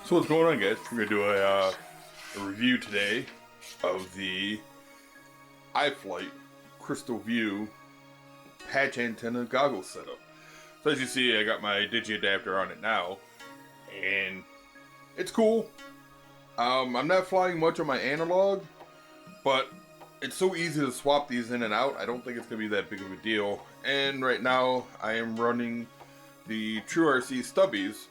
So what's going on, guys? We're going to do a review today of the Iflight Crystal View patch antenna goggle setup. So as you see, I got my digi adapter on it now, and it's cool. I'm not flying much on my analog, but it's so easy to swap these in and out. I don't think it's going to be that big of a deal. And right now, I am running the TrueRC Stubbies.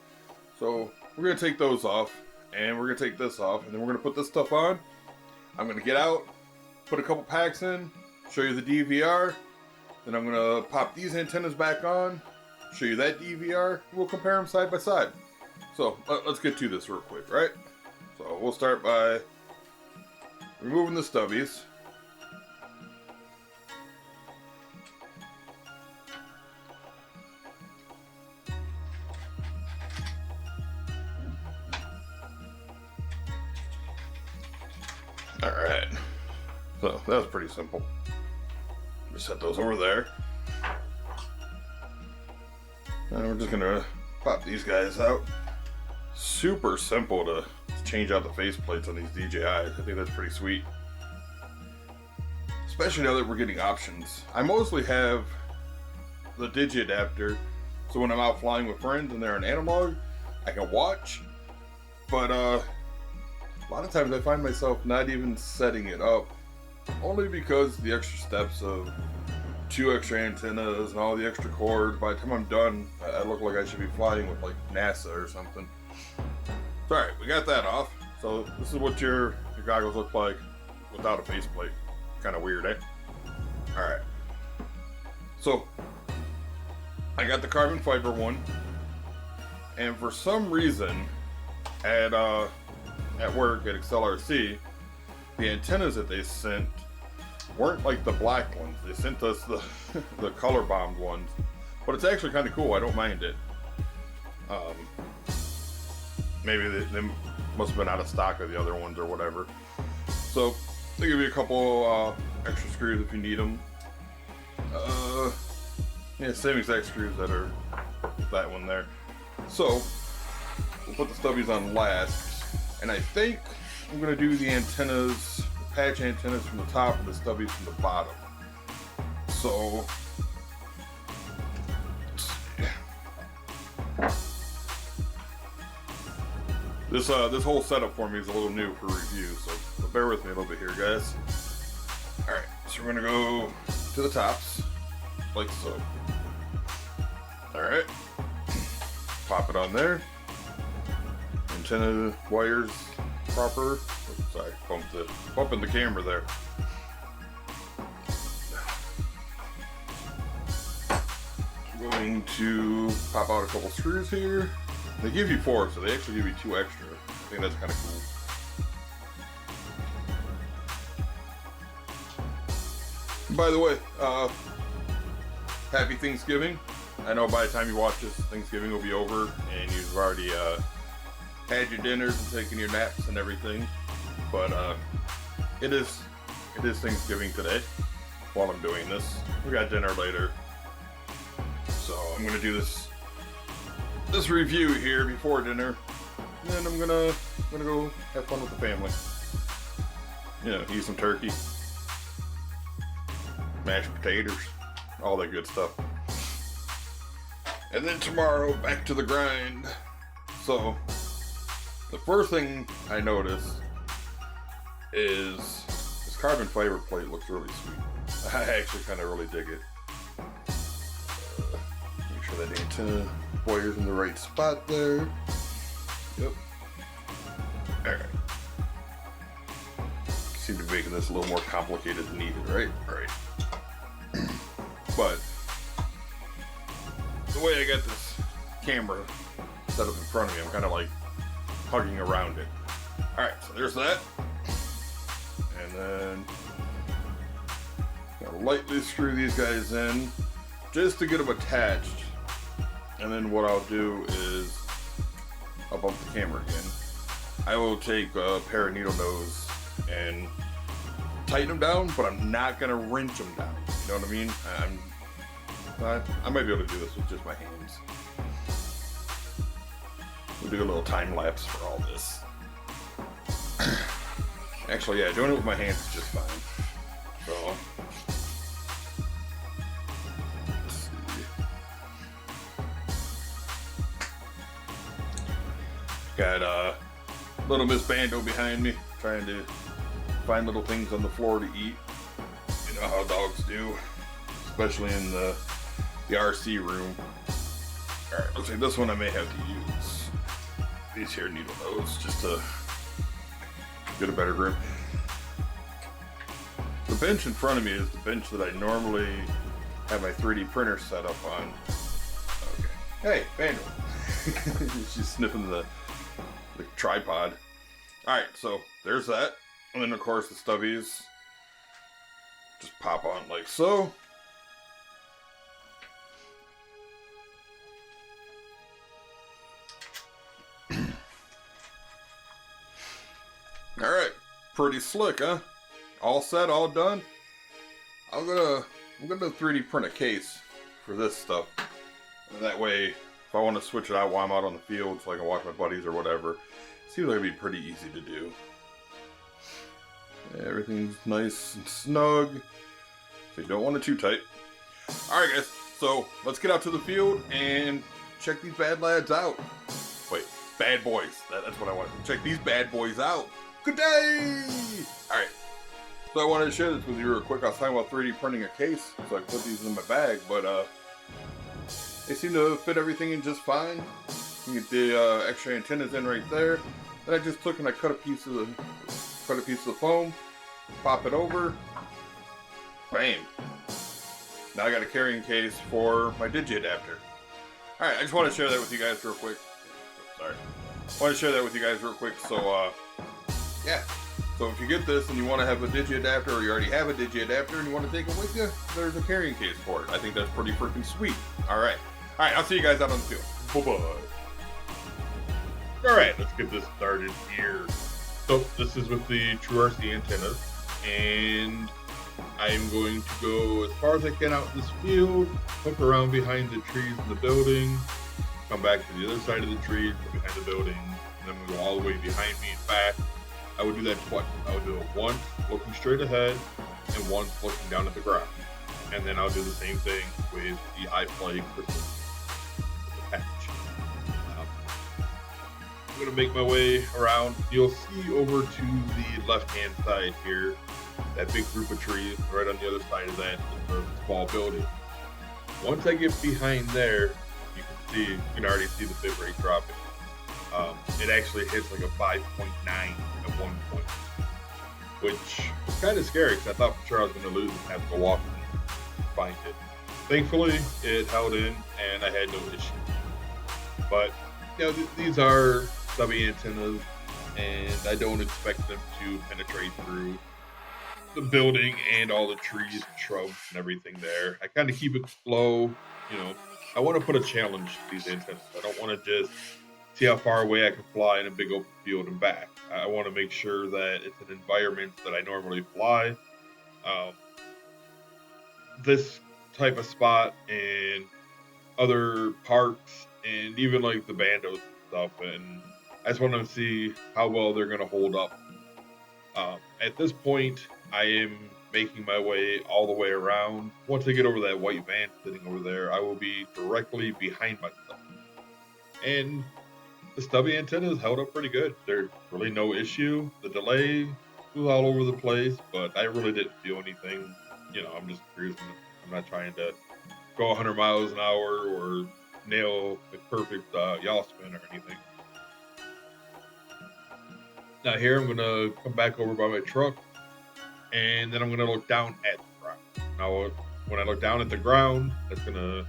So we're going to take those off, and we're going to take this off, and then we're going to put this stuff on. I'm going to get out, put a couple packs in, show you the DVR, then I'm going to pop these antennas back on, show you that DVR, and we'll compare them side by side. So let's get to this real quick, right? So we'll start by removing the stubbies. Alright, so that was pretty simple. Just set those over there. And we're just gonna pop these guys out. Super simple to change out the faceplates on these DJIs. I think that's pretty sweet. Especially now that we're getting options. I mostly have the digi adapter, so when I'm out flying with friends and they're on analog, I can watch. But a lot of times I find myself not even setting it up, only because the extra steps of 2 extra antennas and all the extra cords. By the time I'm done, I look like I should be flying with like NASA or something. So, alright, we got that off. So this is what your goggles look like without a faceplate. Kind of weird, eh? Alright. So I got the carbon fiber one, and for some reason at work at XLRC, the antennas that they sent weren't like the black ones. They sent us the color bombed ones, but it's actually kind of cool. I don't mind it. Maybe they must have been out of stock of the other ones or whatever. So they give you a couple extra screws if you need them. Yeah, same exact screws that are that one there. So we'll put the stubbies on last, and I think I'm gonna do the antennas, patch antennas from the top and the stubbies from the bottom. So this whole setup for me is a little new for review, so bear with me a little bit here, guys. All right, so we're gonna go to the tops like so. All right, pop it on there. Antenna wires proper. Oops, sorry, bumping the camera there. I'm going to pop out a couple screws here. They give you 4, so they actually give you 2 extra. I think that's kind of cool. By the way, happy Thanksgiving. I know by the time you watch this, Thanksgiving will be over, and you've already had your dinners and taken your naps and everything. But it is Thanksgiving today while I'm doing this. We got dinner later, so I'm gonna do this review here before dinner, and then I'm gonna go have fun with the family. You know, eat some turkey, mashed potatoes, all that good stuff. And then tomorrow, back to the grind. So the first thing I noticed is this carbon fiber plate looks really sweet. I actually kind of really dig it. Make sure that the antenna wire's in the right spot there. Yep. Alright. Seem to be making this a little more complicated than needed, right? Alright. But the way I got this camera set up in front of me, I'm kind of like hugging around it. Alright, so there's that. And then gotta lightly screw these guys in just to get them attached. And then what I'll do is I'll bump the camera again. I will take a pair of needle nose and tighten them down, but I'm not gonna wrench them down. You know what I mean? I might be able to do this with just my hands. We'll do a little time lapse for all this. Actually, yeah, doing it with my hands is just fine. So, let's see. Got little Miss Bando behind me, trying to find little things on the floor to eat. You know how dogs do, especially in the RC room. Alright, looks like this one I may have to use these here needle nose just to get a better grip. The bench in front of me is the bench that I normally have my 3D printer set up on. Okay. Hey, Bando. She's sniffing the tripod. Alright, so there's that. And then of course the stubbies just pop on like so. Alright, pretty slick, huh? All set, all done. I'm gonna 3D print a case for this stuff. And that way, if I want to switch it out while I'm out on the field so I can watch my buddies or whatever, it seems like it'd be pretty easy to do. Yeah, everything's nice and snug, so you don't want it too tight. Alright guys, so let's get out to the field and check these bad lads out. Wait, bad boys. That's what I want to check these bad boys out. Good day! Alright, so I wanted to share this with you real quick. I was talking about 3D printing a case, so I put these in my bag, but they seem to fit everything in just fine. You get the extra antennas in right there. Then I just took and I cut a piece of the foam, pop it over, bam. Now I got a carrying case for my digi adapter. Alright, I just want to share that with you guys real quick. Sorry. I want to share that with you guys real quick, so yeah. So if you get this and you want to have a digi adapter, or you already have a digi adapter and you want to take it with you, there's a carrying case for it. I think that's pretty freaking sweet. Alright. Alright, I'll see you guys out on the field. Bye-bye. Alright, let's get this started here. So this is with the TrueRC antennas, and I'm going to go as far as I can out in this field, hook around behind the trees in the building, come back to the other side of the trees behind the building, and then we go all the way behind me and back. I would do that twice. I would do it once looking straight ahead and once looking down at the ground. And then I'll do the same thing with the Iflight Crystal patch. I'm going to make my way around. You'll see over to the left-hand side here, that big group of trees right on the other side of that is the small building. Once I get behind there, you can already see the bit rate dropping. It actually hits like a 5.9 at one point, which is kind of scary because I thought for sure I was going to lose and have to go walk and find it. Thankfully, it held in and I had no issue. But you know, these are stubby antennas, and I don't expect them to penetrate through the building and all the trees and shrubs and everything there. I kind of keep it low, you know. I want to put a challenge to these antennas. I don't want to just see how far away I can fly in a big open field and back. I want to make sure that it's an environment that I normally fly. This type of spot and other parks and even like the bandos and stuff, and I just want to see how well they're going to hold up. At this point, I am making my way all the way around. Once I get over that white van sitting over there, I will be directly behind myself. And the stubby antennas held up pretty good. There's really no issue. The delay was all over the place, but I really didn't feel anything. You know, I'm just cruising. I'm not trying to go 100 miles an hour or nail the perfect yaw spin or anything. Now here I'm going to come back over by my truck, and then I'm going to look down at the ground. Now when I look down at the ground, that's going to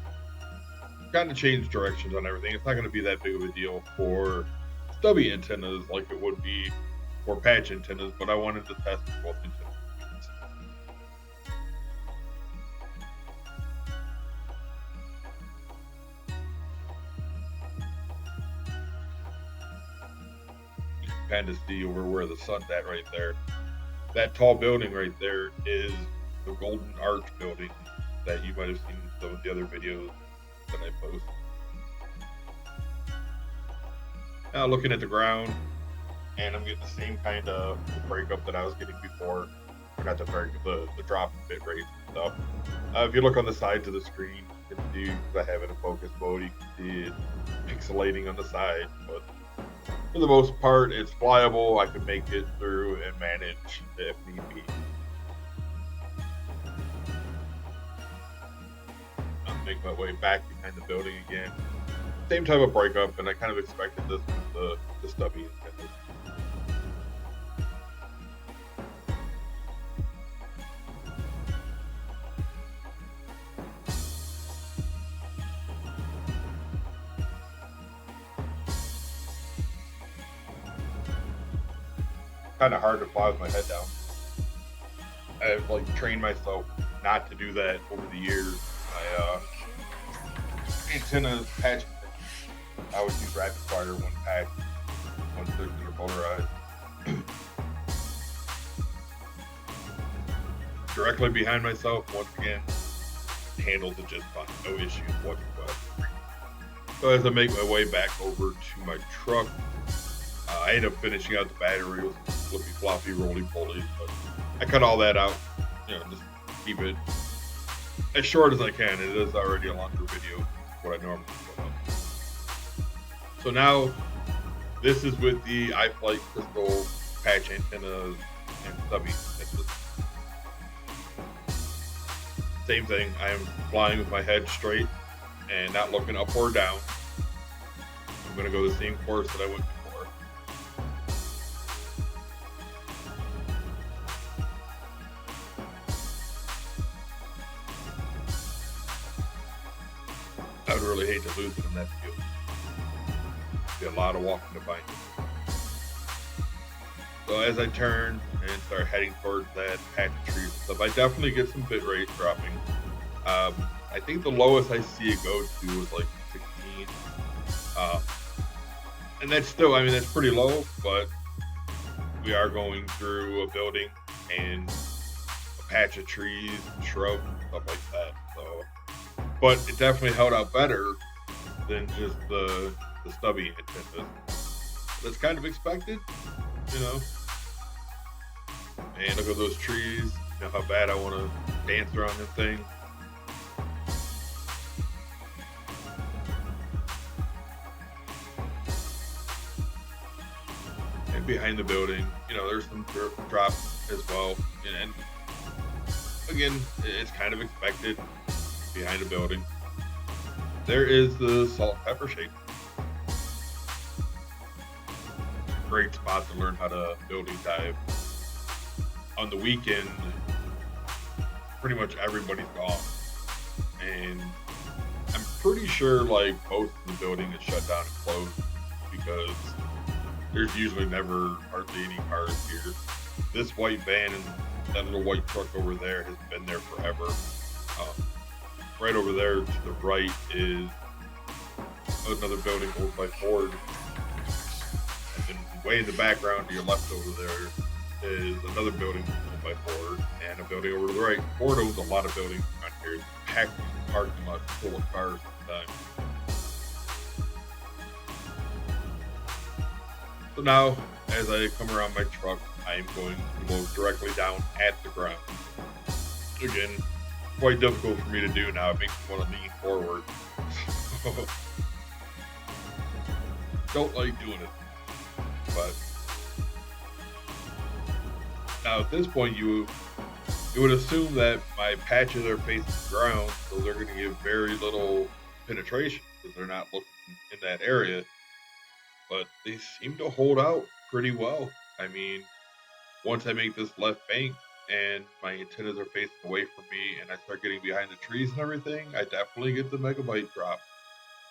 kind of change directions on everything. It's not going to be that big of a deal for stubby antennas like it would be for patch antennas, but I wanted to test both antennas. You can kind of see over where the sun's at right there. That tall building right there is the Golden Arch building that you might have seen in some of the other videos that I post. Now looking at the ground, and I'm getting the same kind of breakup that I was getting before. I got the drop in bit rate and stuff. If you look on the sides of the screen, you can see, because I have it in focus mode, you can see it pixelating on the side. But for the most part, it's flyable. I can make it through and manage if need be. I'll make my way back behind the building again. Same type of breakup, and I kind of expected this with the Stubby antennas. Kind of hard to fly with my head down. I've like trained myself not to do that over the years. My antennas patch. I always use rapid fire when patched, once they're motorized. Directly behind myself, once again, handles it just fine, no issues whatsoever. So as I make my way back over to my truck, I end up finishing out the battery with flippy floppy roly poly, but I cut all that out, just keep it as short as I can. It is already a longer video, what I normally put up. So now, this is with the Iflight Crystal patch antennas and Stubby. Same thing, I am flying with my head straight and not looking up or down. I'm going to go the same course that I went before. I would really hate to lose it in that field. Be a lot of walking to find it. So as I turn and start heading towards that patch of trees and stuff, I definitely get some bit rate dropping. I think the lowest I see it go to is like 16. And that's still, that's pretty low, but we are going through a building and a patch of trees, shrubs, and stuff like that. So, but it definitely held out better than just the Stubby antennas. That's kind of expected, And look at those trees. How bad I want to dance around them things. And behind the building, there's some drop as well. And again, it's kind of expected behind a building. There is the salt and pepper shake. Great spot to learn how to building dive. On the weekend, pretty much everybody's gone, and I'm pretty sure like most of the building is shut down and closed because there's usually never hardly any cars here. This white van and that little white truck over there has been there forever. Right over there to the right is another building owned by Ford. And way in the background to your left over there is another building owned by Ford, and a building over to the right. Ford owns a lot of buildings around here. It's packed parking lots full of cars sometimes. So now, as I come around my truck, I am going to load directly down at the ground. Again, quite difficult for me to do now. It makes me want to lean forward. Don't like doing it. But now at this point, you would assume that my patches are facing the ground, so they're going to give very little penetration because they're not looking in that area. But they seem to hold out pretty well. Once I make this left bank and my antennas are facing away from me and I start getting behind the trees and everything, I definitely get the megabyte drop.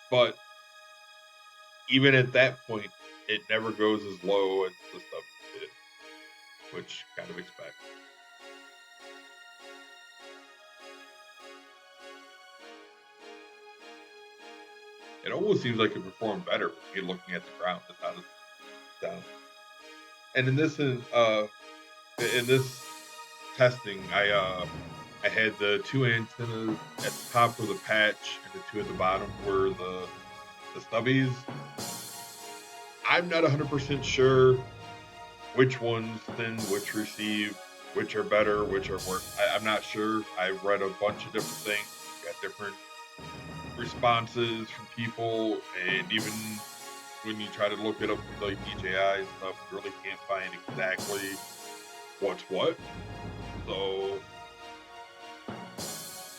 But even at that point, it never goes as low as the stuff did, which kind of expect. It almost seems like it performed better with me looking at the ground just how it's down. And in this testing, I had the two antennas at the top of the patch and the two at the bottom were the Stubbies. I'm not 100% sure which ones send, which receive, which are better, which are worse. I'm not sure. I've read a bunch of different things, got different responses from people, and even when you try to look it up with like DJI and stuff, you really can't find exactly what's what. So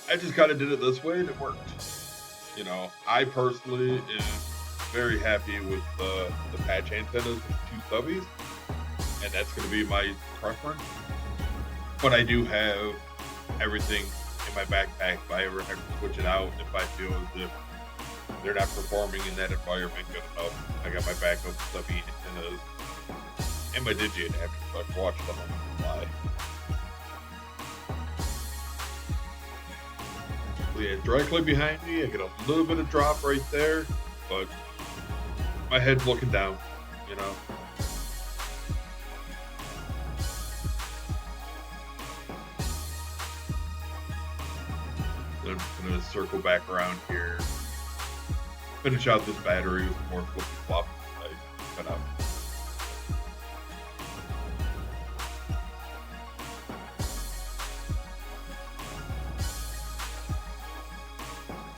I just kind of did it this way and it worked. You know, I personally am very happy with the patch antennas and 2 stubbies, and that's going to be my preference. But I do have everything in my backpack if I ever have to switch it out, if I feel as if they're not performing in that environment good enough. I got my backup stubby antennas and my digi adapter so I can watch them on the fly. So yeah, directly behind me, I get a little bit of drop right there, but my head's looking down, you know. Then I'm gonna circle back around here, finish out this battery with more flip flop I cut out.